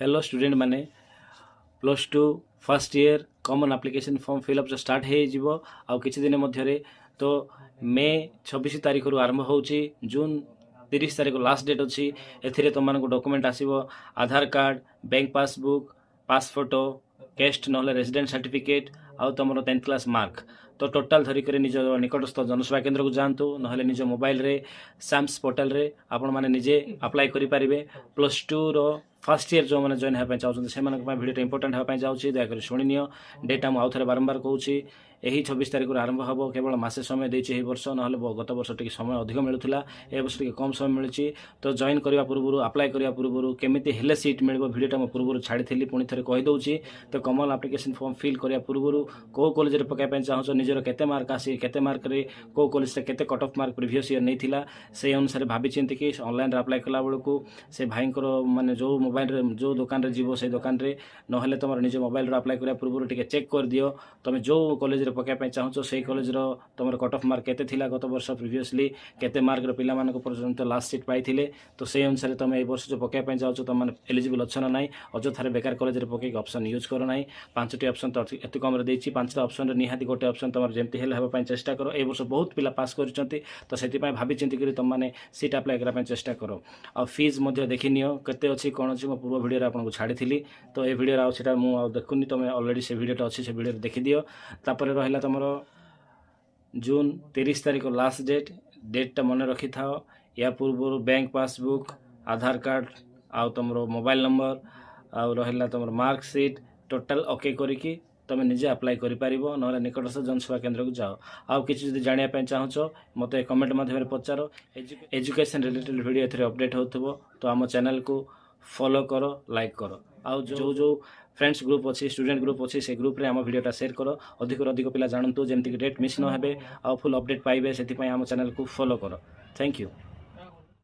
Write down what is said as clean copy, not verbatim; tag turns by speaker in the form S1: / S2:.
S1: Hello student माने plus two first year common application form fill up जो start हो आउ किछि दिन मध्यरे तो मे 26 तारिख रु आरंभ होउची जून 30 तारिख लास्ट डेट अच्छी एथिरे तुम डॉक्यूमेंट आसीबो आधार कार्ड बैंक पासबुक पास फोटो कैस्ट नहले रेजिडेंट सर्टिफिकेट आउ तुम 10th क्लास मार्क तो टोटाल धरिक निज निकटस्थ जनसेवा केन्द्र को जातु ना निज मोबाइल रे साम्स पोर्टाल रे आपण माने निजे अप्लाई करि पारिबे plus two row first year जो मैंने जॉइन होगा चाहते से भिडियो इंपोर्टेंट होगा जाऊँगी दयाकोरी शुणी नियो डेटा मुझे थे बारंबार कहूँ यही 26 तारिख आरंभ हम केवल मसे समय देती वर्ष ना गत वर्ष टी समय अधिक मिलूला ए वर्ष टी कम समय मिली तो जॉइन करने पूर्व अप्लाई करने पूर्व केमी हेल्ले सीट मिल भिडियोटा मो पूर्व छाड़ी पुणी थे कहीदे तो कॉमन एप्लिकेशन फॉर्म फिल करने पूर्व कौ कॉलेज में पकाइप चाहूँ निजर केते मार्क आसी केते मार्क रे कौ कॉलेज केते cut off mark previous year नहीं थिला से अनुसार भाभी चिंती कि ऑनलाइन अप्लाई कला बेलू से भाई माने जो मोबाइल जो दुकान रे जीवो से दुकान रे नहले तुम निज मोबाइल अप्लाई करने पूर्व टिके चेक कर दियो तुम जो कॉलेज पकाइप चाहूँ से कॉलेज तुम कट ऑफ मार्क केते थिला गत वर्ष प्रीवियसली केते मार्क पिला मानक पर्यंत लास्ट सीट पाइथिले तो से अनुसार तुम ए वर्ष जो पकाइप चाहूँ तुम एलिजिबल अच्छ ना ना अଯଥାରେ बेकार कॉलेज रे पकई ऑप्शन यूज करो ना 5टी ऑप्शन तो एत कम देती 5टा ऑप्शन रे निहाती गोटे ऑप्शन तुम जमती हेल्ले होगा चेष्टा करो ए वर्ष बहुत पिला पास कर तो से भाभी चिंती कर तुम मैंने सीट अप्लाई करने चेष्टा करो आ फीस देखी नियो केते अच्छी कौन अच्छी मो पूर्व भिडियो आपको छाड़ी तो ये भिडियो आटा मुझे देखुनी तुम अलरेडी से भिडियोटा अच्छी से भिडियो देखी दियो तापर रहा तुम जून 30 तारिख लास्ट डेटा मन रखी था या पूर्व बैंक पासबुक आधार कार्ड आउ तुम मोबाइल नंबर आउ रहा तुम मार्कसीट टोटाल ओके करिकी तुम निजे अप्लाई कर ना निकटस्थ जनसेवा केन्द्र को जाओ आउ कि जानापी चाहूँ मत कमेंट माध्यम पचार एजुकेशन रिलेटेड वीडियो ए अपडेट हो तो आम चैनल को फॉलो करो लाइक करो आउ जो जो फ्रेंड्स ग्रुप अच्छी स्टूडेंट ग्रुप अच्छी से ग्रुप रे आम वीडियोटा शेयर करो अधिक पिला जानतु जमती डेट मिस न हो फुल अपडेट पाइबे से आम चैनल को फॉलो करो थैंक यू।